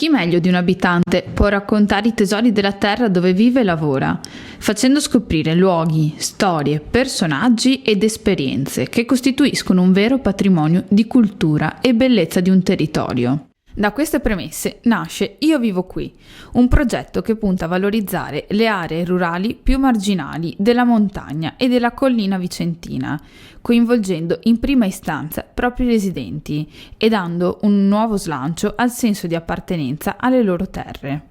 Chi meglio di un abitante può raccontare i tesori della terra dove vive e lavora, facendo scoprire luoghi, storie, personaggi ed esperienze che costituiscono un vero patrimonio di cultura e bellezza di un territorio. Da queste premesse nasce Io vivo qui, un progetto che punta a valorizzare le aree rurali più marginali della montagna e della collina vicentina, coinvolgendo in prima istanza proprio i residenti e dando un nuovo slancio al senso di appartenenza alle loro terre.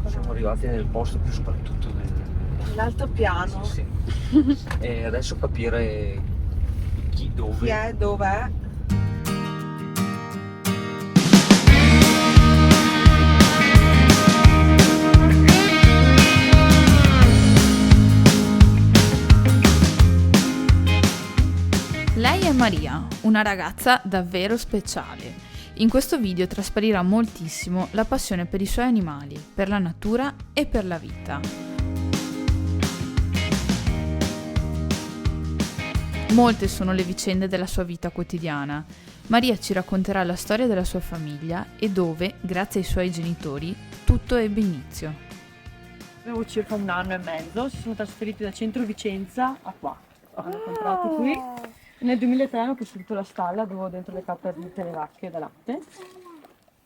Siamo arrivati nel posto più sparatutto L'altopiano. Sì. E adesso capire chi, dove. Chi è, dov'è? Lei è Maria, una ragazza davvero speciale. In questo video trasparirà moltissimo la passione per i suoi animali, per la natura e per la vita. Molte sono le vicende della sua vita quotidiana. Maria ci racconterà la storia della sua famiglia e dove, grazie ai suoi genitori, tutto ebbe inizio. Avevo circa 1 anno e mezzo, si sono trasferiti da centro Vicenza a qua. Hanno comprato qui. Nel 2003 hanno costruito la stalla dove ho dentro le capre adulate e le vacche da latte.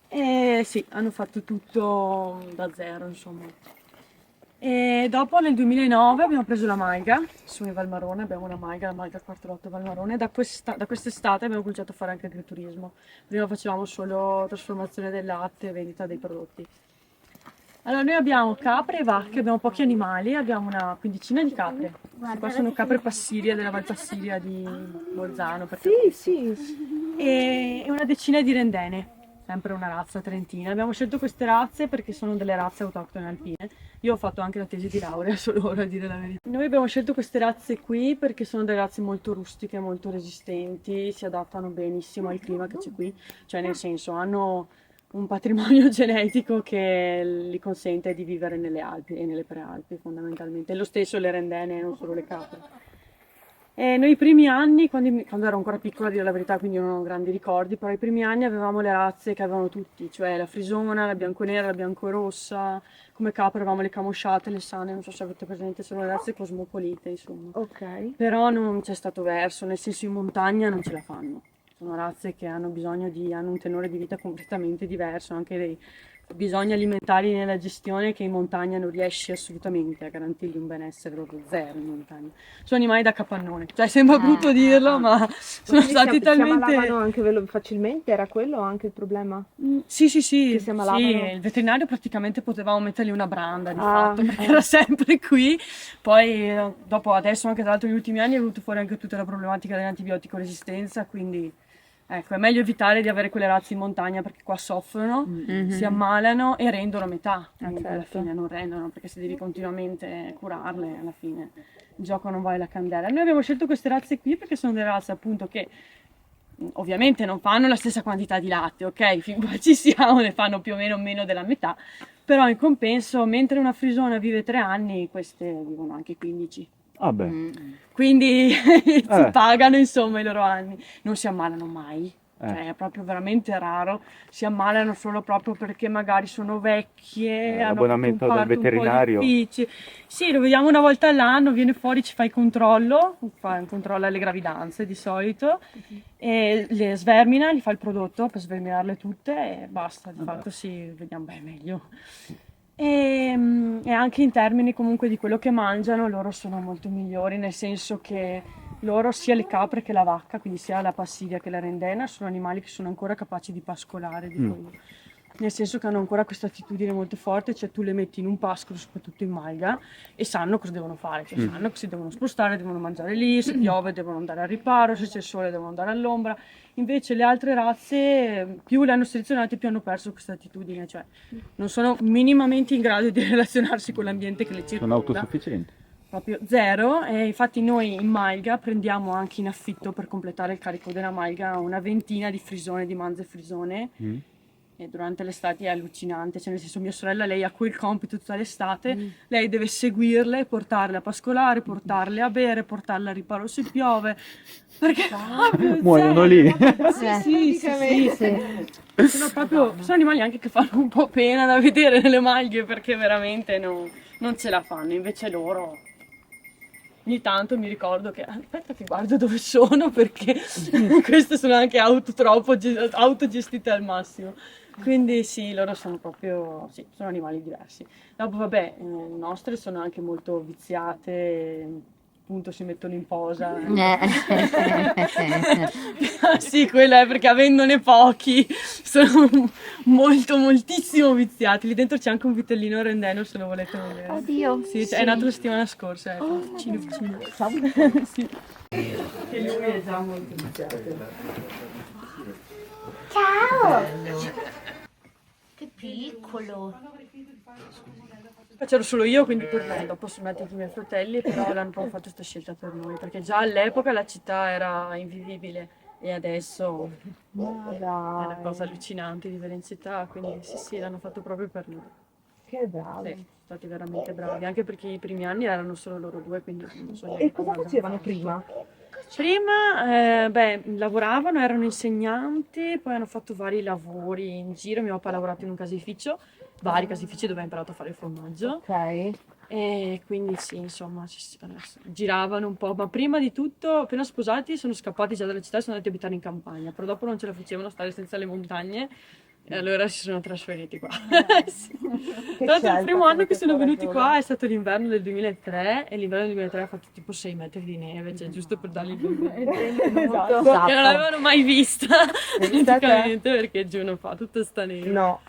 E sì, hanno fatto tutto da zero, insomma. E dopo nel 2009 abbiamo preso la Maiga, siamo in Valmarone, abbiamo una Maiga, la Maiga 48 Valmarone, e da quest'estate abbiamo cominciato a fare anche agriturismo. Prima facevamo solo trasformazione del latte e vendita dei prodotti. Allora noi abbiamo capre e vacche, abbiamo pochi animali, abbiamo una quindicina di capre. Qua sono capre Passiria, della Val Passiria di Bolzano. Sì. E una decina di rendene, sempre una razza trentina. Abbiamo scelto queste razze perché sono delle razze autoctone alpine. Io ho fatto anche la tesi di laurea, solo ora a dire la verità. Noi abbiamo scelto queste razze qui perché sono delle razze molto rustiche, molto resistenti, si adattano benissimo al clima che c'è qui. Cioè nel senso hanno un patrimonio genetico che gli consente di vivere nelle Alpi e nelle prealpi fondamentalmente. E lo stesso le rendene, non solo le capre. E noi i primi anni, quando ero ancora piccola a dire la verità, quindi non ho grandi ricordi, però i primi anni avevamo le razze che avevano tutti, cioè la frisona, la bianconera, la biancorossa, come capre avevamo le camosciate, le sane, non so se avete presente, sono le razze cosmopolite insomma. Ok. Però non c'è stato verso, nel senso in montagna non ce la fanno. Sono razze che hanno hanno un tenore di vita completamente diverso, anche dei bisogni alimentari nella gestione che in montagna non riesci assolutamente a garantirgli un benessere proprio zero in montagna. Sono animali da capannone, cioè sembra brutto dirlo, ma sono stati talmente... Si ammalavano anche facilmente, era quello anche il problema? Sì, Che si ammalavano? sì, il veterinario praticamente potevamo mettergli una branda di fatto, perché era sempre qui. Poi dopo adesso anche tra l'altro negli ultimi anni è venuto fuori anche tutta la problematica dell'antibiotico resistenza, quindi... Ecco, è meglio evitare di avere quelle razze in montagna perché qua soffrono, si ammalano e rendono metà. Quindi alla fine non rendono perché se devi continuamente curarle, alla fine il gioco non vale la candela. Noi abbiamo scelto queste razze qui perché sono delle razze appunto che ovviamente non fanno la stessa quantità di latte, ok? Fin qua ci siamo, ne fanno più o meno della metà, però in compenso mentre una frisona vive 3 anni, queste vivono anche 15. Ah beh. Quindi si pagano insomma i loro anni, non si ammalano mai, cioè è proprio veramente raro, si ammalano solo proprio perché magari sono vecchie, hanno l'abbonamento un dal parto veterinario. un po' difficile. Sì, lo vediamo una volta all'anno, viene fuori, ci fa il controllo, controlla le gravidanze di solito, e le svermina, gli fa il prodotto per sverminarle tutte e basta, di fatto sì, vediamo meglio. E anche in termini comunque di quello che mangiano loro sono molto migliori, nel senso che loro sia le capre che la vacca, quindi sia la passidia che la rendena, sono animali che sono ancora capaci di pascolare, dico io. Nel senso che hanno ancora questa attitudine molto forte, cioè tu le metti in un pascolo, soprattutto in Malga, e sanno cosa devono fare, cioè sanno che si devono spostare, devono mangiare lì, se piove devono andare al riparo, se c'è il sole devono andare all'ombra. Invece le altre razze, più le hanno selezionate, più hanno perso questa attitudine, cioè non sono minimamente in grado di relazionarsi con l'ambiente che le circonda. Sono autosufficienti. Proprio zero, e infatti noi in Malga prendiamo anche in affitto per completare il carico della Malga una ventina di frisone, di manze frisone. e durante l'estate è allucinante, cioè nel senso mia sorella, lei ha quel compito tutta l'estate, lei deve seguirle, portarle a pascolare, portarle a bere, portarle a riparo se piove, perché Muoiono lì. sono animali anche che fanno un po' pena da vedere nelle maglie, perché veramente non ce la fanno, invece loro... Ogni tanto mi ricordo che aspetta che guardo dove sono, perché queste sono anche auto troppo autogestite al massimo. Quindi sì, loro sono proprio, sì, sono animali diversi. Dopo vabbè, le nostre sono anche molto viziate, appunto si mettono in posa. Sì, quello è perché avendone pochi sono moltissimo viziati. Lì dentro c'è anche un vitellino rendeno, se lo volete vedere. Oddio. Sì, è nato la settimana scorsa, ecco, piccino. Sì. E lui è già molto viziato. Ciao! Che piccolo. C'ero solo io, quindi per me, dopo sono nati anche i miei fratelli, però l'hanno proprio fatto questa scelta per noi, perché già all'epoca la città era invivibile e adesso è una cosa allucinante vivere in città, quindi sì, l'hanno fatto proprio per noi. Che bravo. Sì, sono stati veramente bravi, anche perché i primi anni erano solo loro due, quindi non so neanche E cosa come facevano abbiamo prima? Prima, lavoravano, erano insegnanti, poi hanno fatto vari lavori in giro. Mio papà ha lavorato in un caseificio, vari caseifici dove ha imparato a fare il formaggio. Ok. E quindi sì, insomma, giravano un po', ma prima di tutto, appena sposati, sono scappati già dalla città e sono andati a abitare in campagna, però dopo non ce la facevano stare senza le montagne e allora si sono trasferiti qua. Sì. Tra l'altro il primo anno che sono venuti qua è stato l'inverno del 2003 e l'inverno del 2003 ha fatto tipo 6 metri di neve, cioè giusto per dargli il benvenuto, che non l'avevano mai vista, praticamente, perché giù non fa tutta sta neve. No.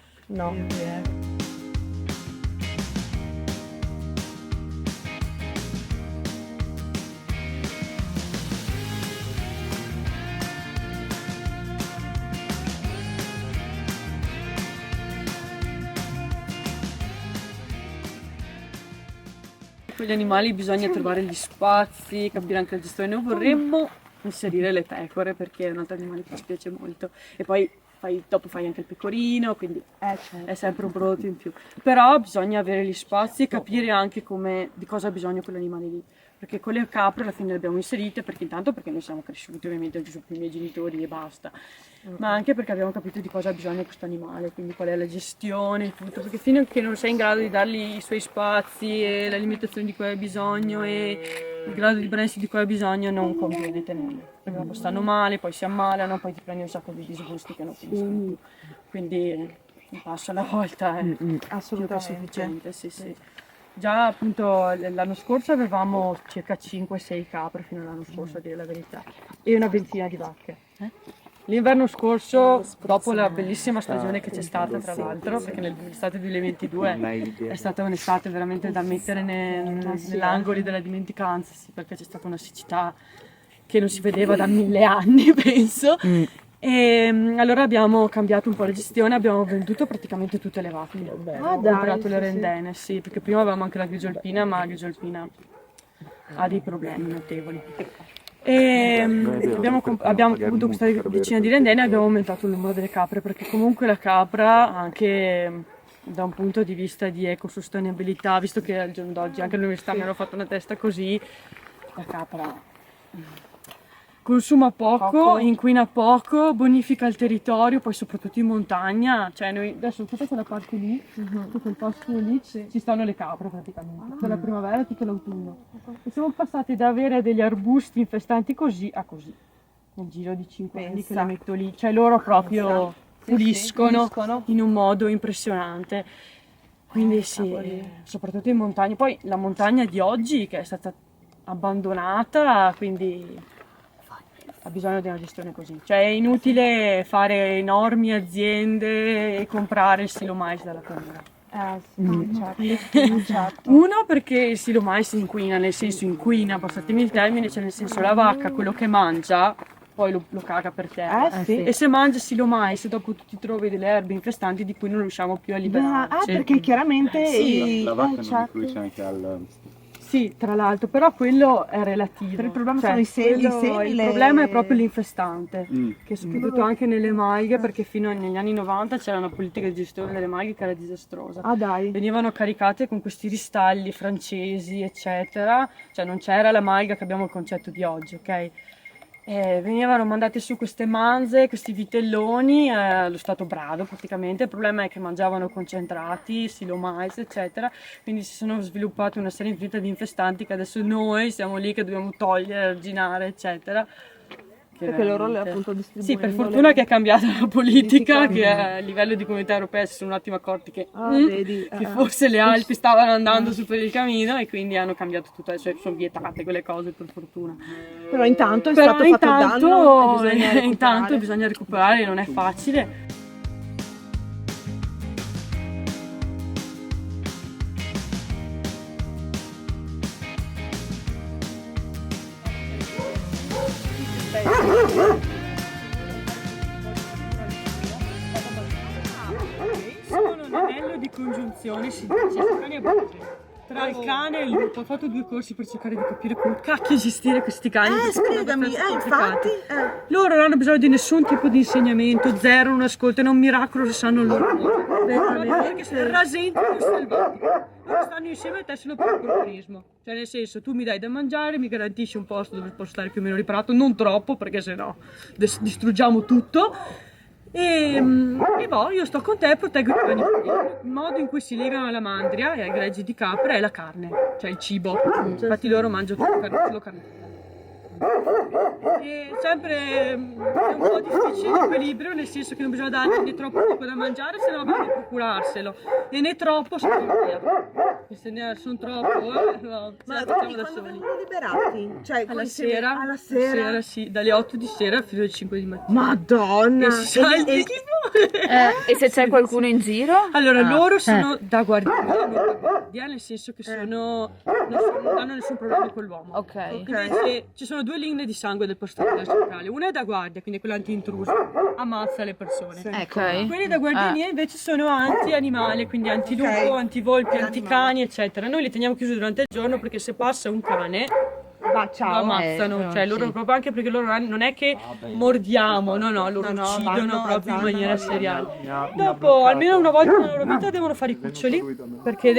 Con gli animali bisogna trovare gli spazi, capire anche la gestione. Noi vorremmo inserire le pecore perché è un altro animale che ci piace molto. E poi dopo fai anche il pecorino, quindi è sempre un prodotto in più. Però bisogna avere gli spazi e capire anche di cosa ha bisogno quell'animale lì. Perché con le capre alla fine le abbiamo inserite, perché noi siamo cresciuti ovviamente giù con i miei genitori e basta, ma anche perché abbiamo capito di cosa ha bisogno questo animale, quindi qual è la gestione e tutto, perché fino a che non sei in grado di dargli i suoi spazi e l'alimentazione di cui hai bisogno e il grado di benessere di cui hai bisogno non conviene tenerli, perché dopo stanno male, poi si ammalano, poi ti prendi un sacco di disgusti che non finiscono più, quindi un passo alla volta è assolutamente sufficiente, sì. Già appunto l'anno scorso avevamo circa 5-6 capre fino all'anno scorso, a dire la verità, e una ventina di vacche. L'inverno scorso, dopo la bellissima stagione che c'è stata tra l'altro, perché nell'estate 2022 è stata un'estate veramente da mettere nell'angoli della dimenticanza, sì, perché c'è stata una siccità che non si vedeva da 1000 anni, penso. E allora abbiamo cambiato un po' la gestione, abbiamo venduto praticamente tutte le vacche, abbiamo comprato le rendene, sì, perché prima avevamo anche la grigio alpina, ma la grigio alpina ha dei problemi notevoli. E abbiamo avuto questa decina di rendene e abbiamo aumentato il numero delle capre, perché comunque la capra, anche da un punto di vista di ecosostenibilità, visto che al giorno d'oggi anche all'università mi hanno fatto una testa così, la capra consuma poco, inquina poco, bonifica il territorio, poi soprattutto in montagna, cioè noi adesso tutta quella parte lì, tutto quel posto lì, ci stanno le capre praticamente, tutta la primavera e tutto l'autunno. E siamo passati da avere degli arbusti infestanti così a così, nel giro di 5 anni che le metto lì, cioè loro proprio puliscono in un modo impressionante. Quindi sì, soprattutto in montagna. Poi la montagna di oggi che è stata abbandonata, quindi ha bisogno di una gestione così. Cioè è inutile fare enormi aziende e comprare il silo mais dalla Camera. Certo. Uno, perché il silo mais inquina, nel senso inquina, passatemi il termine, cioè nel senso la vacca quello che mangia poi lo caga per terra. E se mangia silo mais dopo tu ti trovi delle erbe infestanti di cui non riusciamo più a liberarci. Perché chiaramente la vacca non include anche al Sì, tra l'altro, però quello è relativo. Per il problema Cioè, sono i semi, il le- problema è proprio l'infestante, che soprattutto anche nelle maglie, perché fino agli anni 90 c'era una politica di gestione delle maglie che era disastrosa. Ah dai. Venivano caricate con questi ristalli francesi, eccetera, cioè non c'era la malga che abbiamo il concetto di oggi, ok? Venivano mandate su queste manze, questi vitelloni, allo stato brado praticamente. Il problema è che mangiavano concentrati, silo mais, eccetera, quindi si sono sviluppate una serie infinita di infestanti che adesso noi siamo lì che dobbiamo togliere, arginare, eccetera. Che Perché loro veramente- appunto Sì, per distribuendo fortuna che è cambiata la politica, Politica. che a livello di comunità europea si sono un attimo accorti che, vedi, che forse le Alpi stavano andando su per il cammino e quindi hanno cambiato tutto, cioè sono vietate quelle cose per fortuna. Però intanto è Però stato fatto danno e bisogna recuperare. intanto bisogna recuperare, non è facile. Sono un anello di congiunzione, si dice, cani a base. Tra il cane e il lupo. Ho fatto 2 corsi per cercare di capire come cacchio gestire questi cani. perché sono spiegami, abbastanza infatti. complicati. Loro non hanno bisogno di nessun tipo di insegnamento, zero, non ascoltano, è un miracolo se sanno loro. Perché se rasentano il selvatico. Loro stanno insieme a te solo per il corporismo. Cioè nel senso, tu mi dai da mangiare, mi garantisci un posto dove posso stare più o meno riparato, non troppo perché sennò distruggiamo tutto. Io sto con te e proteggo i cani. Il modo in cui si legano alla mandria e ai greggi di capra è la carne, cioè il cibo. Infatti loro mangiano solo carne. E sempre è un po' difficile l'equilibrio, nel senso che non bisogna dargli né troppo poco da mangiare, se no bisogna procurarselo, e né troppo se no via. E se ne sono troppo, no, Ma ce la facciamo da quando soli. vengono liberati? Cioè, Alla quando sera, alla sera? sì, dalle 8 di sera fino alle 5 di mattina. Madonna! E si sa il E- tipo. E se c'è qualcuno in giro? Allora, Ah. loro sono da guardia, nel senso che non hanno nessun problema con l'uomo. Ok. Invece ci sono 2 linee di sangue del posto centrale. Una è da guardia, quindi quella anti-intruso, ammazza le persone. Ecco. Quelli da guardiania invece sono anti-animale, quindi antilupo, Ok. antivolpi, anticani, eccetera. Noi li teniamo chiusi durante il giorno perché se passa un cane Va, lo ciao. ammazzano, cioè loro sì. proprio, anche perché loro non è che mordiamo, no, loro No, uccidono vanno, proprio in vanno, maniera vanno. seriale. Dopo, almeno una volta nella loro vita devono fare i cuccioli, perché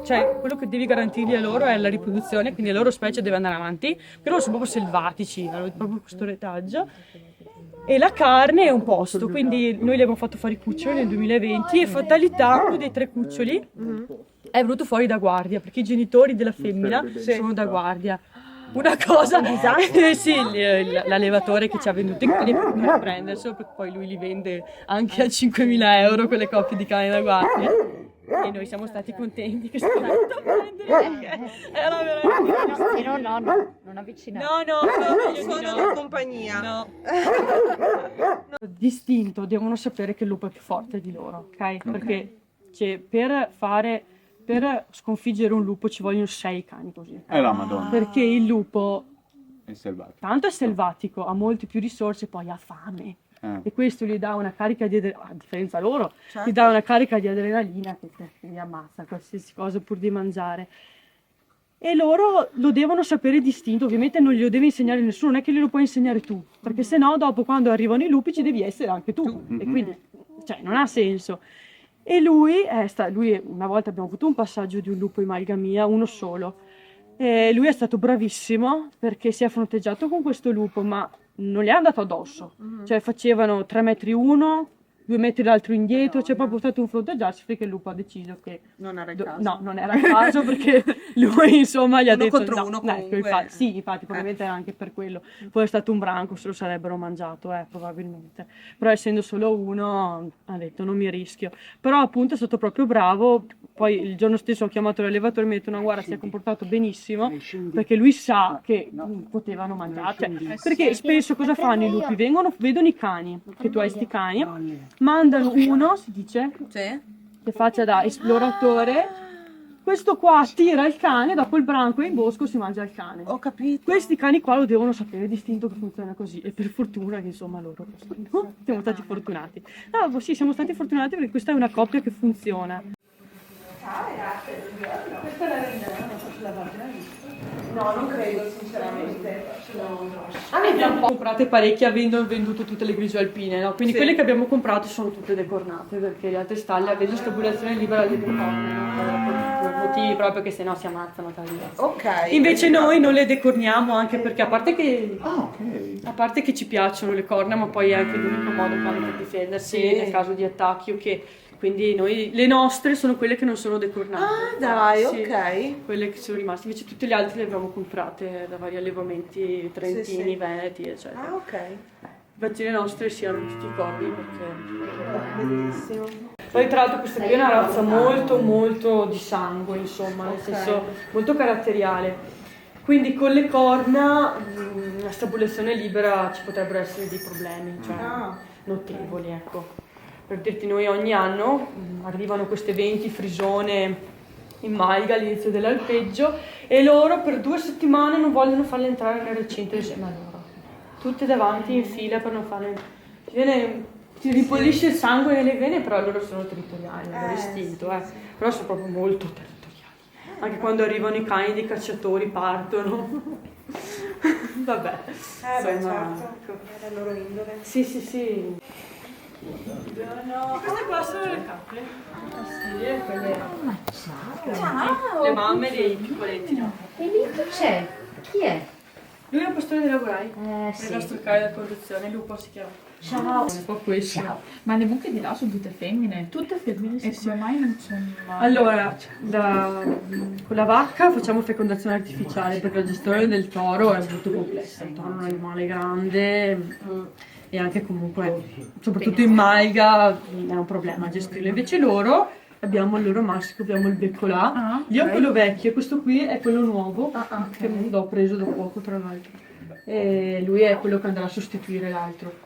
cioè quello che devi garantirgli a loro è la riproduzione, quindi la loro specie deve andare avanti, perché loro sono proprio selvatici, hanno proprio questo retaggio. E la carne è un posto, quindi noi li abbiamo fatto fare i cuccioli nel 2020 e fatalità, uno dei 3 cuccioli è venuto fuori da guardia, perché i genitori della femmina sono da guardia. Una cosa, sì, l'allevatore che ci ha venduto i cani per prenderselo, perché poi lui li vende anche a 5.000 euro quelle coppie di cani da guardia. E noi siamo stati contenti che si sono andati a prendere, perché era veramente... No, non avvicinare. No, Sono di compagnia. no. Distinto, devono sapere che il lupo è più forte di loro, ok? Perché per sconfiggere un lupo ci vogliono 6 cani così. È la Madonna, Perché il lupo è selvatico. tanto è selvatico, ha molte più risorse, poi ha fame. E questo gli dà una carica di adrenalina, a differenza loro, gli dà una carica di adrenalina che li ammazza qualsiasi cosa pur di mangiare. E loro lo devono sapere distinto, ovviamente non glielo deve insegnare nessuno, non è che glielo puoi insegnare tu, perché sennò dopo quando arrivano i lupi ci devi essere anche tu, e quindi cioè, non ha senso. E lui una volta abbiamo avuto un passaggio di un lupo in Malgamia, uno solo, e lui è stato bravissimo perché si è fronteggiato con questo lupo, ma non gli è andato addosso, cioè facevano 3 metri uno, 2 metri l'altro indietro, c'è proprio stato un fronteggiarsi perché il lupo ha deciso che Non era il caso. no, non era il caso perché lui insomma gli ha Uno detto contro no, uno ecco, comunque. infatti probabilmente era anche per quello. Poi è stato un branco, se lo sarebbero mangiato, probabilmente. Però essendo solo uno ha detto non mi rischio. Però appunto è stato proprio bravo. Poi il giorno stesso ho chiamato l'allevatore e mi ha detto no guarda si è comportato benissimo perché lui sa che potevano mangiare. Cioè, perché spesso cosa fanno i lupi? Vedono i cani, che tu hai sti cani, mandano uno, si dice, Sì. che faccia da esploratore, questo qua tira il cane, dopo il branco è in bosco si mangia il cane. Ho capito. Questi cani qua lo devono sapere distinto che funziona così e per fortuna che insomma loro lo sanno. Siamo stati fortunati. No, sì, siamo stati fortunati perché questa è una coppia che funziona. Ciao ragazzi, questa è la No, non credo sinceramente. Ne abbiamo comprate parecchie avendo venduto tutte le grigio alpine, no? Quindi Sì. quelle che abbiamo comprato sono tutte decornate perché le altre stalle avendo stabulazione libera le decornano per motivi proprio che sennò si ammazzano tra di loro. Ok. Invece noi non le decorniamo anche perché a parte che ok. a parte che ci piacciono le corna, ma poi è anche l'unico modo per difendersi Sì. nel caso di attacchi o che. Quindi noi, le nostre sono quelle che non sono decornate. Ah, dai, Sì, ok. quelle che sono rimaste. Invece tutte le altre le abbiamo comprate da vari allevamenti trentini, Sì, sì. veneti, eccetera. Ah, ok. Infatti le nostre si hanno tutti i corvi perché. Bellissimo. Poi tra l'altro questa qui è una razza molto molto di sangue, insomma, nel Ok. senso molto caratteriale. Quindi con le corna, la stabulazione libera ci potrebbero essere dei problemi, cioè Ah. notevoli, ecco. Per dirti, noi ogni anno arrivano queste 20 frisone in malga all'inizio dell'alpeggio e loro per 2 settimane non vogliono farle entrare nel recinto insieme a loro. Tutte davanti in fila per non farle entrare. Ti ripullisce il sangue nelle vene, però loro sono territoriali, hanno l'istinto, però sono proprio molto territoriali. Anche quando arrivano i cani dei cacciatori partono. Vabbè. Beh, insomma, certo. ecco. È la loro indole. Sì, sì, sì. Queste qua sono le cappe. Sì, quelle. Ciao! Le mamme dei piccoletti, no? E lì chi c'è? Chi è? Lui è un pastore dei lagurai. Sì. Il nostro cane da conduzione, Lupo si chiama. Ciao! Un po' questo. Ma le mucche di là sono tutte femmine? Tutte femmine, sì. E come mai non c'è mai? Allora, con la vacca facciamo fecondazione artificiale perché la gestione del toro è molto complessa. Il toro è un animale grande e anche comunque, soprattutto in malga, è un problema gestirlo. Invece loro abbiamo il loro maschio, abbiamo il becco là. Ah, Lì è ok. quello vecchio e questo qui è quello nuovo ok. che l'ho preso da poco tra l'altro. E lui è quello che andrà a sostituire l'altro.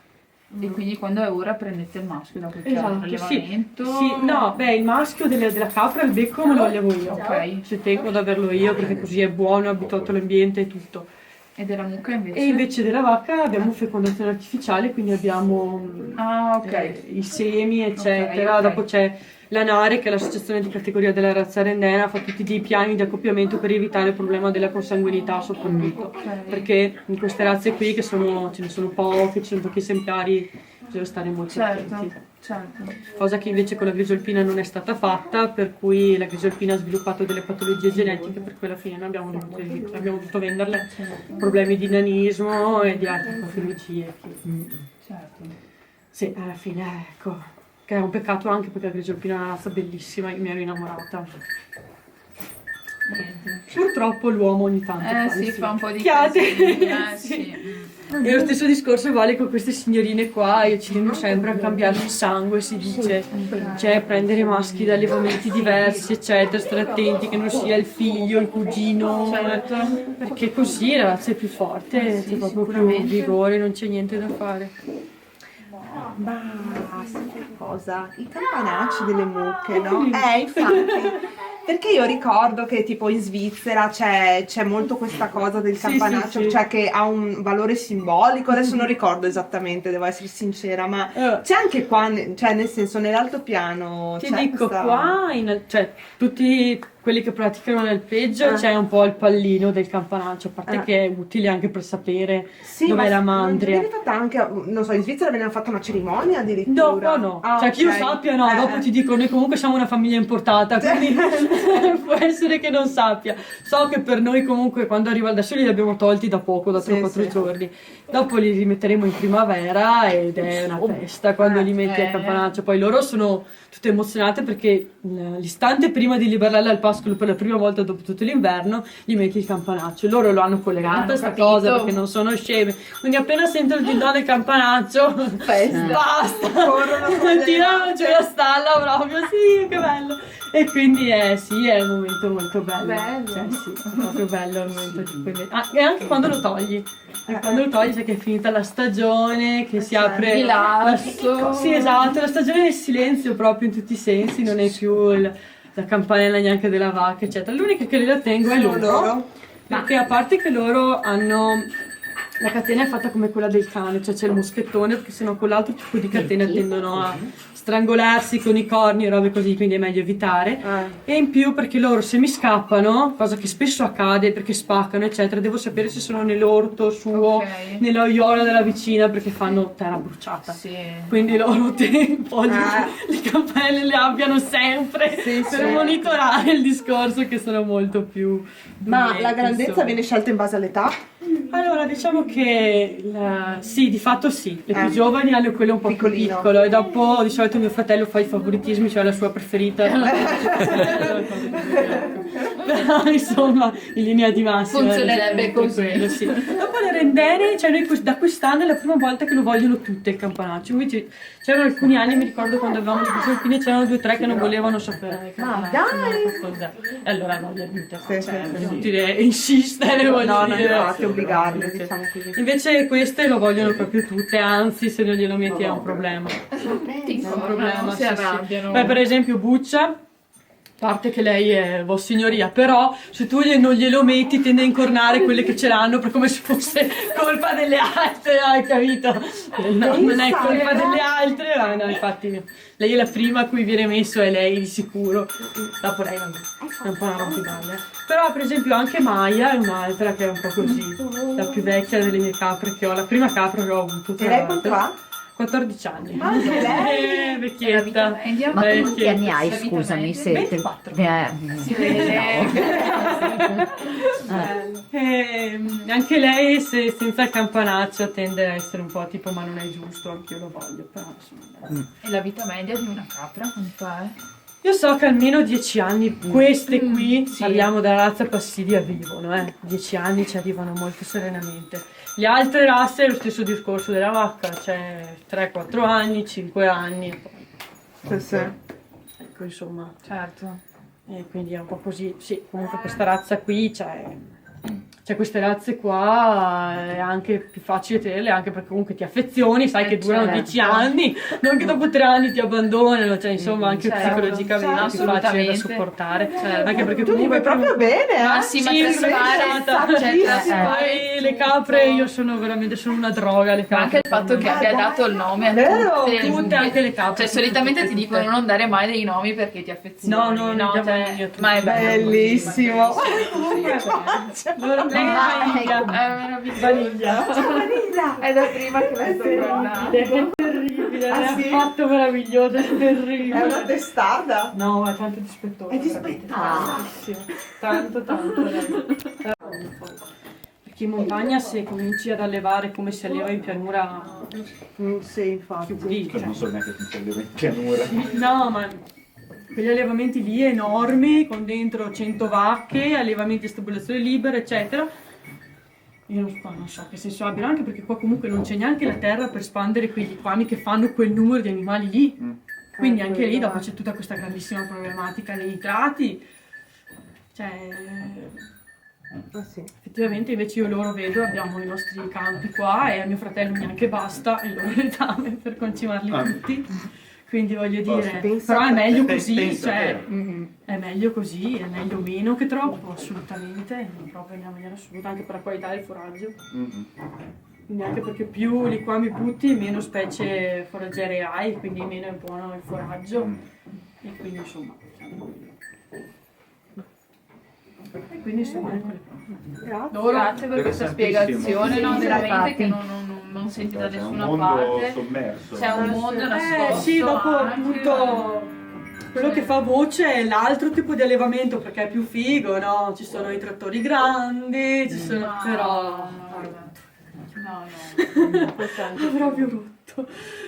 E quindi quando è ora prendete il maschio da qualche altro Esatto, sì. allevamento? Sì, no, beh, il maschio della capra, il becco me lo allevo io. Ok. Ci tengo ad averlo io perché così è buono, è abituato all'ambiente e tutto. E della mucca invece? E invece della vacca abbiamo fecondazione artificiale, quindi abbiamo Ah, ok. i semi, eccetera. Ok. Dopo c'è l'ANARE, che è l'associazione di categoria della razza rendena, fa tutti dei piani di accoppiamento per evitare il problema della consanguinità soprattutto. Perché in queste razze qui, ce ne sono poche, ci sono pochi esemplari, bisogna stare molto attenti. Certo. Cosa che invece con la grigio alpina non è stata fatta, per cui la grigio alpina ha sviluppato delle patologie genetiche per cui alla fine abbiamo dovuto venderle, problemi di nanismo e di altre patologie. Certo. Sì, alla fine ecco, che è un peccato anche perché la grigio alpina è una razza bellissima, io mi ero innamorata. Purtroppo l'uomo ogni tanto Sì, fa un po' di chiate. casini, Sì. sì. E lo stesso discorso vale con queste signorine qua, io ci tengo sempre a cambiare il sangue, si dice, cioè prendere maschi da allevamenti diversi, eccetera, stare attenti che non sia il figlio, il cugino, perché così la razza è più forte, c'è proprio più vigore, non c'è niente da fare. Ma sai che cosa? I campanacci delle mucche, no? Infatti. Perché io ricordo che tipo in Svizzera c'è molto questa cosa del Sì, campanaccio, sì, sì. cioè che ha un valore simbolico, adesso non ricordo esattamente, devo essere sincera, ma c'è anche qua, cioè nel senso nell'altopiano Ti c'è dico, questa... qua, cioè, tutti quelli che praticano l'alpeggio c'è un po' il pallino del campanaccio, a parte che è utile anche per sapere Sì, dov'è ma la non mandria. viene fatta anche, non so, in Svizzera viene fatta una cerimonia addirittura? No, Ah, cioè che io ok. sappia no, dopo ti dico, noi comunque siamo una famiglia importata, quindi può essere che non sappia. So che per noi comunque quando arriva, adesso li abbiamo tolti da poco, da 3 o 4 giorni, dopo li rimetteremo in primavera ed è una festa quando li metti al campanaccio, poi loro sono tutte emozionate perché l'istante prima di liberarli al pascolo per la prima volta dopo tutto l'inverno gli metti il campanaccio, loro lo hanno collegato a questa capito. cosa perché non sono sceme, quindi appena sentono il dindone del campanaccio basta, tirano giù la stalla proprio, sì, che bello, e quindi sì, è un momento molto bello. Cioè, sì, è proprio bello il momento di cui e anche quando lo togli, sai che è finita la stagione, che si apre rilasso. sì, esatto, la stagione del silenzio proprio in tutti i sensi, non è più la campanella neanche della vacca, eccetera. L'unica che la tengo è loro, perché a parte che loro hanno La catena è fatta come quella del cane, cioè c'è il moschettone, perché sennò con l'altro tipo di catena tendono a strangolarsi con i corni e robe così, quindi è meglio evitare. E in più perché loro se mi scappano, cosa che spesso accade perché spaccano eccetera, devo sapere se sono nell'orto suo, nella oiola della vicina, perché fanno terra bruciata. Sì. Quindi loro un po' le cappelle le abbiano sempre per monitorare il discorso, che sono molto più... Ma la durenti, grandezza insomma. viene scelta in base all'età? Allora, diciamo che sì, di fatto sì, le più giovani hanno quello un po' Piccolino. più piccolo, e dopo di solito mio fratello fa i favoritismi, cioè la sua preferita. Però insomma, in linea di massima Funzionerebbe diciamo, così. quello, sì. Dopo le rendene, cioè noi da quest'anno è la prima volta che lo vogliono tutte il campanaccio, invece c'erano alcuni anni, mi ricordo quando avevamo le bizantine, c'erano 2 o 3 che non volevano sapere. Ma dai! E allora no, gli aiuta, Sì, cioè, sì, è sì. inutile insistere, voglio No, non dire. infatti, obbligarli, Sì. diciamo così. Invece queste lo vogliono proprio tutte, anzi se non glielo metti è un problema. È un problema, si sì, arrabbiano. sì. Beh, per esempio Buccia, a parte che lei è vossignoria, però se tu non glielo metti tende a incornare quelle che ce l'hanno per come se fosse colpa delle altre, hai capito? No, non è colpa delle altre, no, infatti lei è la prima a cui viene messo, è lei di sicuro. Dopo lei vabbè, è un po' una rompiballe. Però per esempio anche Maya è un'altra che è un po' così, la più vecchia delle mie capre che ho, la prima capra che ho avuto. E lei quanto ha? 14 anni. Anche lei? Vecchietta. Ma tu quanti Vecchia. anni hai, scusami? Se 24. Si vede. Anche lei senza il campanaccio tende a essere un po' tipo ma non è giusto, anch'io lo voglio, però insomma. E la vita media di una capra quanto è? Io so che almeno 10 anni, queste qui, parliamo della razza Passidia, vivono, 10 anni ci arrivano molto serenamente. Le altre razze è lo stesso discorso della vacca, cioè 3-4 anni, 5 anni. Sì, sì. Ecco, insomma. Certo. E quindi è un po' così, sì, comunque questa razza qui, cioè queste razze qua è anche più facile tenerle, anche perché comunque ti affezioni, sai che durano certo. 10 anni, non che dopo 3 anni ti abbandonano, cioè insomma anche Certo, psicologicamente è più facile da assolutamente. sopportare, Certo. anche perché Tu li vuoi proprio bene, eh? Massima sì, trasparata, poi le capre io sono veramente una droga, le capre. Ma anche il fatto che abbia dato il nome a Vero? Tutte, anche le capre. Cioè solitamente tutte, ti dicono tutte. non dare mai dei nomi perché ti affezioni. No, non diamo cioè, nomi a tutti. ma è bello. Bellissimo. Loro lei è Vaniglia. Vaniglia. È da prima che la sto guardando. È terribile, Ah, è sì? fatto meraviglioso, è È terribile. una testarda. No, è tanto dispettoso. È dispettosa. Tanto, veramente. Perché in montagna se cominci ad allevare come si alleva in pianura Sì, infatti. più pulita. Che non so neanche come si alleva in pianura. No, ma quegli allevamenti lì enormi, con dentro 100 vacche, allevamenti a stabulazione libera, eccetera. Io non so che senso abbiano, anche perché qua comunque non c'è neanche la terra per spandere quei liquami che fanno quel numero di animali lì. Quindi anche lì dopo c'è tutta questa grandissima problematica dei nitrati. Cioè, Ah, sì. effettivamente invece io loro vedo, abbiamo i nostri campi qua e a mio fratello neanche basta il loro letame per concimarli tutti. Quindi voglio dire, Pensa però è te. meglio così, Pensa cioè, Mm-hmm. è meglio così, è meglio meno che troppo, assolutamente, proprio in maniera assoluta, anche per la qualità del foraggio. Quindi anche perché più liquami butti, meno specie foraggere hai, quindi meno è buono il foraggio. E quindi insomma. E quindi insomma, eccole. Grazie per questa spiegazione, no, Sì, veramente infatti. che non senti da C'è un nessuna mondo parte. sommerso. C'è un mondo nascosto. Sì, dopo anche. appunto quello che fa voce è l'altro tipo di allevamento perché è più figo, no? Ci sono i trattori grandi, ci sono... No, però... guarda. No, È proprio rotto.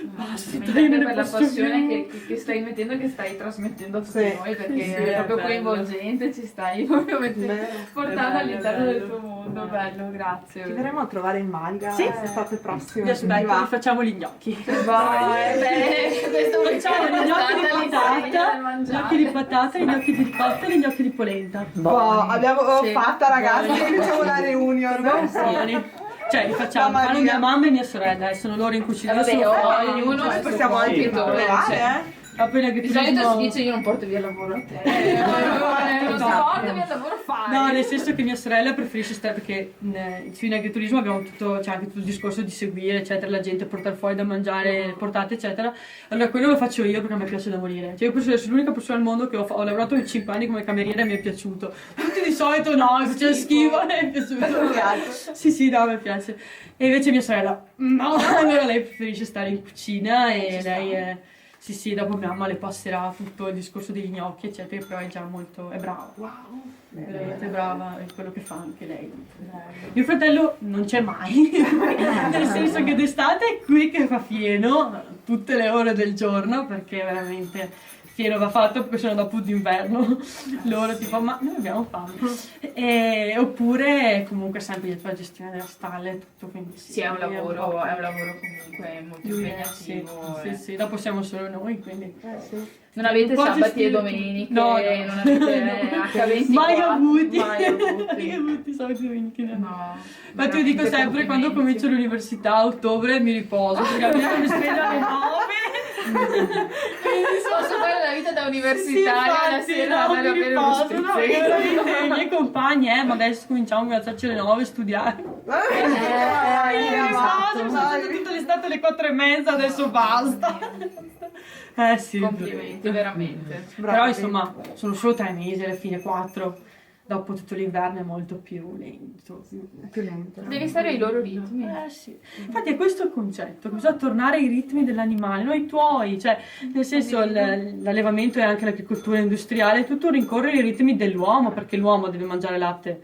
Basta, mi dai, non piace ne per la posso passione più. che stai mettendo, che stai trasmettendo a tutti Sì. noi, perché Sì, è proprio bello. coinvolgente, ci stai proprio Bello. portando È bello, all'interno del bello. tuo mondo, bello, grazie. Ci verremo a trovare in Malga Sì. l'estate prossima. Vi aspetto, Quindi va. vi facciamo gli gnocchi. Vai, beh, questo Facciamo gli gnocchi di patata, gli gnocchi di patata, gli gnocchi di ricotta e gli gnocchi di polenta. Boh, abbiamo Sì. fatta ragazzi, facciamo la reunion. Buoni. Cioè li facciamo, Mamma fanno mia. mia mamma e mia sorella e sono loro in cucina. Io Vabbè, sono fuori, ognuno cioè, ha il suo Possiamo anche compito, provare, cioè. Appena Di solito si dice io non porto via il lavoro a te. Non si porta via il lavoro, fai. No, nel senso che mia sorella preferisce stare, perché in agriturismo abbiamo tutto, c'è anche tutto il discorso di seguire, eccetera, la gente portare fuori da mangiare, portate, eccetera. Allora quello lo faccio io perché a me piace da morire. Cioè io penso di essere l'unica persona al mondo che ho lavorato in 5 anni come cameriera e mi è piaciuto. Tutti di solito no, faceva schifo, mi è piaciuto. Sì, no, mi piace. E invece mia sorella, no, allora lei preferisce stare in cucina e lei è... Sì, dopo mia mamma le passerà tutto il discorso degli gnocchi, eccetera, però è già molto... è brava. Wow! Veramente brava in quello che fa anche lei. Mio fratello non c'è mai, nel senso che d'estate è qui che fa fieno tutte le ore del giorno, perché veramente... Fieno va fatto perché sennò dopo d'inverno loro tipo ma noi abbiamo fame oppure comunque sempre dietro la gestione della stalla e tutto, quindi Sì, è un lavoro comunque molto impegnativo. Sì, dopo siamo solo noi, quindi Non avete un po' sabati e gestire- domeniche, No. non avete H24? mai avuti Mai avuti. soliti domeniche, no. No. Infatti io dico sempre quando comincio l'università a ottobre mi riposo perché almeno mi sveglio alle 9. Posso fare la vita da universitaria la sera no, andare a mi bere uno riposo, no, spezzetto. veramente, i miei compagni, ma adesso cominciamo a alzarci alle 9 a studiare. Sono stata tutta l'estate alle 4:30, adesso basta. Sì. Complimenti, veramente. Però insomma, sono solo 3 mesi, alla fine 4. Dopo tutto l'inverno è molto più lento. Più lento. Devi stare ai loro ritmi. Sì. Infatti è questo il concetto, che bisogna tornare ai ritmi dell'animale, non ai tuoi, cioè nel senso l'allevamento e anche l'agricoltura industriale, tutto rincorre i ritmi dell'uomo, perché l'uomo deve mangiare latte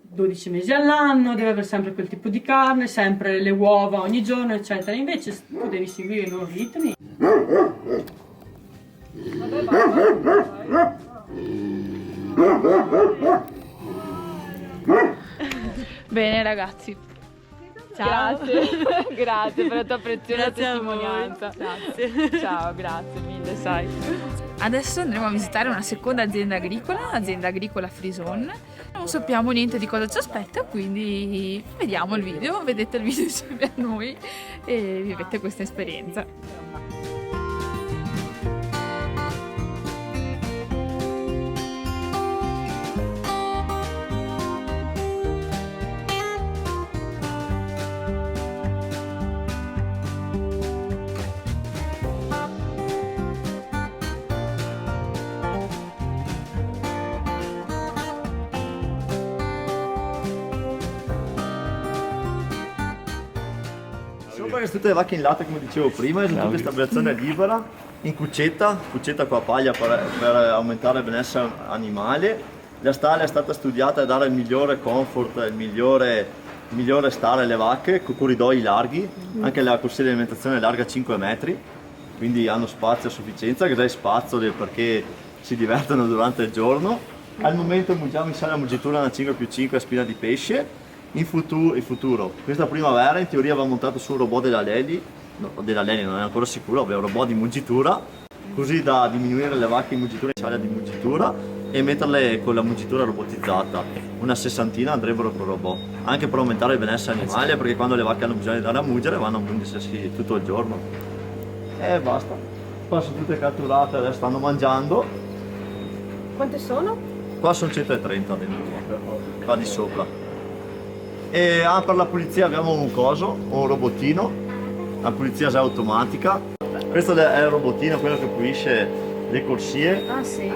12 mesi all'anno, deve avere sempre quel tipo di carne, sempre le uova ogni giorno, eccetera. Invece tu devi seguire i loro ritmi. Bene ragazzi. Ciao. Grazie per la tua preziosa testimonianza. Grazie. Ciao, grazie mille, sai. Adesso andremo a visitare una seconda azienda agricola Frison. Non sappiamo niente di cosa ci aspetta, quindi vediamo il video, vedete il video insieme a noi e vivete questa esperienza. Sopra che sono tutte le vacche in latte come dicevo prima, sono tutte stabilazione libera, in cuccetta con la paglia per aumentare il benessere animale. La stalla è stata studiata per dare il migliore comfort, il migliore stare alle vacche, con corridoi larghi, anche la corsia di alimentazione è larga 5 metri, quindi hanno spazio a sufficienza, che dai spazio perché si divertono durante il giorno. Al momento mungiamo in sala mungitura una 5+5 a spina di pesce. In futuro, questa primavera in teoria va montato su un robot della Lely non è ancora sicuro, un robot di mungitura, così da diminuire le vacche in mungitura in sala di mungitura e metterle con la mungitura robotizzata. Una 60 andrebbero col robot, anche per aumentare il benessere animale, perché quando le vacche hanno bisogno di andare a mungere vanno a mungersi tutto il giorno. E basta. Qua sono tutte catturate, adesso stanno mangiando. Quante sono? Qua sono 130 dentro, qua di sopra. E per la pulizia abbiamo un robottino, la pulizia già automatica. Questo è il robottino, quello che pulisce le corsie. Ah sì.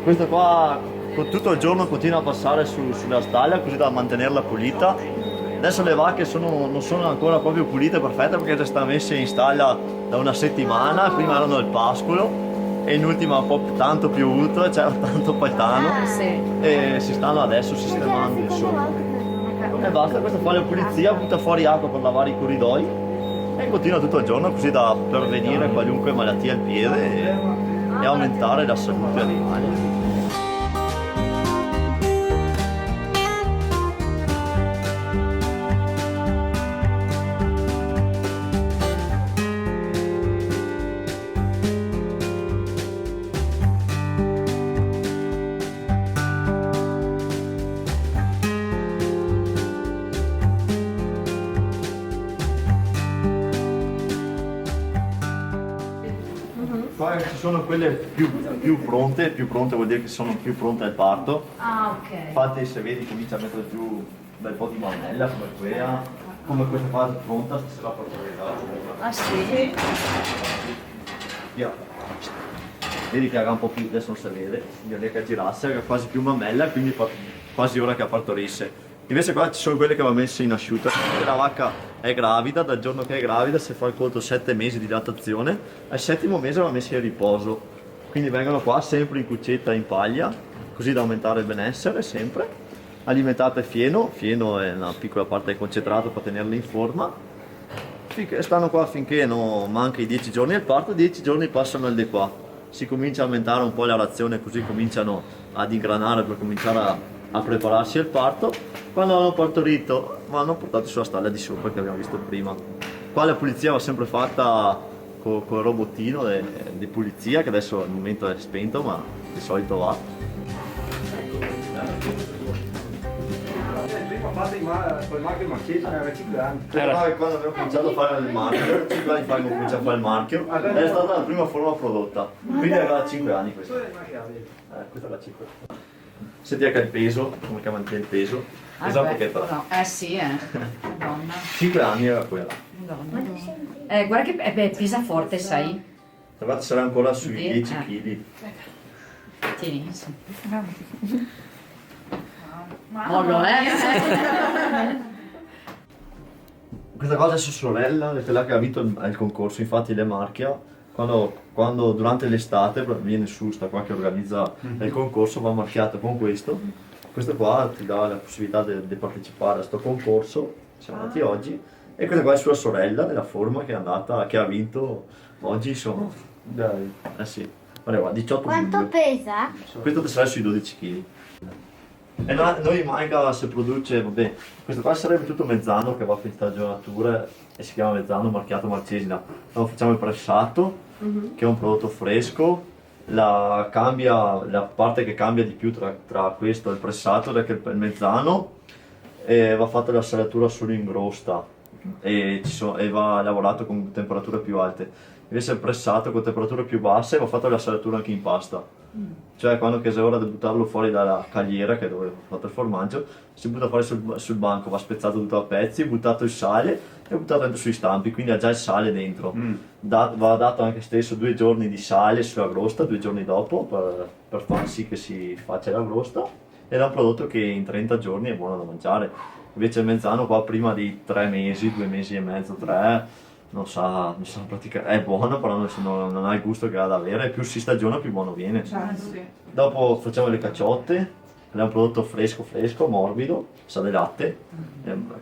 Questo qua tutto il giorno continua a passare sulla stalla così da mantenerla pulita. Adesso le vacche non sono ancora proprio pulite, perfette, perché già stanno messe in stalla da una settimana, prima erano al pascolo e in ultima un po' tanto piovuto, c'era tanto paltano e si stanno adesso sistemando insomma. E basta, questo fa la pulizia, butta fuori acqua per lavare i corridoi e continua tutto il giorno così da prevenire qualunque malattia al piede e aumentare la salute animale. qua ci sono quelle più pronte vuol dire che sono più pronte al parto. Ah, ok. Infatti se vedi comincia a mettere giù un bel po' di mammella come quella, come questa qua è pronta, se la partorirà. Ah sì? Via. Vedi che era un po' più, adesso non si vede, direi che girasse, era quasi più mammella, quindi quasi ora che partorisse. Invece qua ci sono quelle che va messe in asciutta. La vacca è gravida, dal giorno che è gravida, se fa il conto 7 mesi di lattazione, al 7° mese va messa in riposo. Quindi vengono qua sempre in cuccetta in paglia, così da aumentare il benessere sempre. Alimentate fieno è una piccola parte del concentrato per tenerle in forma. Stanno qua finché non manca i 10 giorni al parto, 10 giorni passano al di qua. Si comincia a aumentare un po' la razione, così cominciano ad ingranare per cominciare a prepararsi al parto. Quando hanno partorito vanno portati sulla stalla di sopra che abbiamo visto prima. Qua la pulizia va sempre fatta col robottino di pulizia, che adesso al momento è spento ma di solito va. Prima fate col marchio Marchese, aveva 5 anni. Quando abbiamo cominciato a fare il marchio, 5 anni fa che abbiamo cominciato a fare il marchio, è stata la prima forma prodotta. Quindi aveva 5 anni questa. Questa è la 5. Senti anche il peso, come che mantiene il peso. Pesa un pochetto. No. Sì, Madonna. 5 anni era quella. Madonna. Guarda che pesa forte, sai? Guarda, sarà ancora sui 10 kg. Tieni, sì. Mollo, Questa cosa è sua sorella, è quella che ha vinto il concorso, infatti le Marchia, quando durante l'estate viene su, sta qua che organizza il concorso, va marchiato con questo. Questo qua ti dà la possibilità di partecipare a questo concorso, siamo andati oggi, e questa qua è sua sorella della forma che è andata, che ha vinto oggi, sono, dai, sì, guarda, 18 Quanto luglio. pesa? Questo sarà sui 12 kg. E noi in Maiga si produce, vabbè, questo qua sarebbe tutto mezzano che va per stagionatura e si chiama mezzano marchiato Marcesina. Noi facciamo il pressato, che è un prodotto fresco, la parte che cambia di più tra questo e il pressato è che il mezzano va fatta la salatura solo in grosta e va lavorato con temperature più alte. Invece il pressato con temperature più basse va fatta la salatura anche in pasta. Cioè quando è ora di buttarlo fuori dalla cagliera, che è dove ho fatto il formaggio, si butta fuori sul banco, va spezzato tutto a pezzi, buttato il sale e buttato dentro sui stampi, quindi ha già il sale dentro. Va dato anche stesso 2 giorni di sale sulla crosta, 2 giorni dopo, per far sì che si faccia la crosta, ed è un prodotto che in 30 giorni è buono da mangiare. Invece il mezzano qua prima di 3 mesi, 2 mesi e mezzo, 3, non sa praticamente, è buono però non ha il gusto che ha da avere, più si stagiona più buono viene. Dopo facciamo le caciotte, è un prodotto fresco, morbido, sa di latte,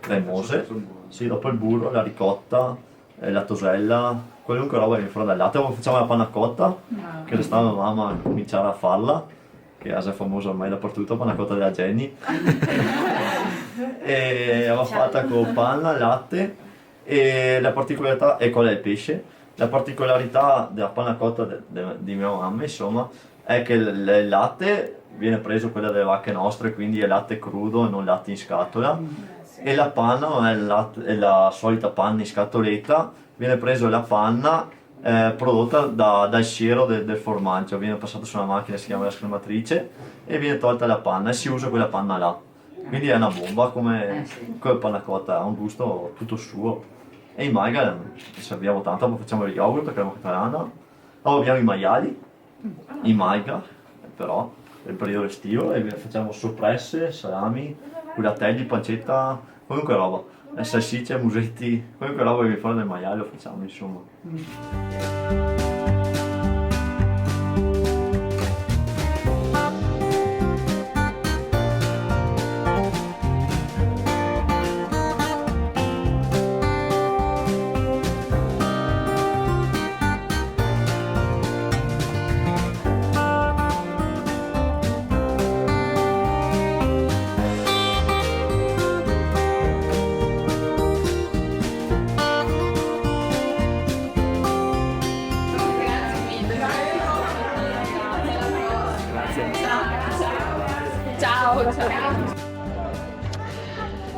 cremose, sì, dopo il burro, la ricotta, la tosella, qualunque roba che fuori dal latte. Dopo facciamo la panna cotta, che restava mia mamma a cominciare a farla, che è famosa ormai dappertutto, panna cotta della Jenny. E va fatta con panna, latte. E la particolarità è qual è il pesce. La particolarità della panna cotta di mia mamma, insomma, è che il latte viene preso quella delle vacche nostre, quindi è latte crudo e non latte in scatola. E la panna non è la solita panna in scatoletta, viene preso la panna prodotta dal siero del formaggio, viene passato su una macchina che si chiama la scrematrice e viene tolta la panna e si usa quella panna là. Quindi è una bomba come panna cotta, ha un gusto tutto suo. E in Maiga serviamo tanto, dopo facciamo gli yogurt, crema catalana, dopo abbiamo i maiali, in Maiga, però nel periodo estivo, e facciamo soppresse, salami, culatelli, pancetta, qualunque roba, salsicce, musetti, qualunque roba che vi fanno del maiale lo facciamo, insomma.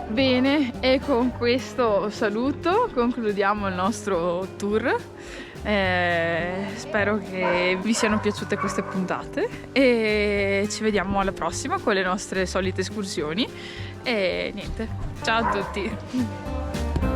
Bene, e con questo saluto concludiamo il nostro tour Spero che vi siano piaciute queste puntate e ci vediamo alla prossima con le nostre solite escursioni e niente, ciao a tutti!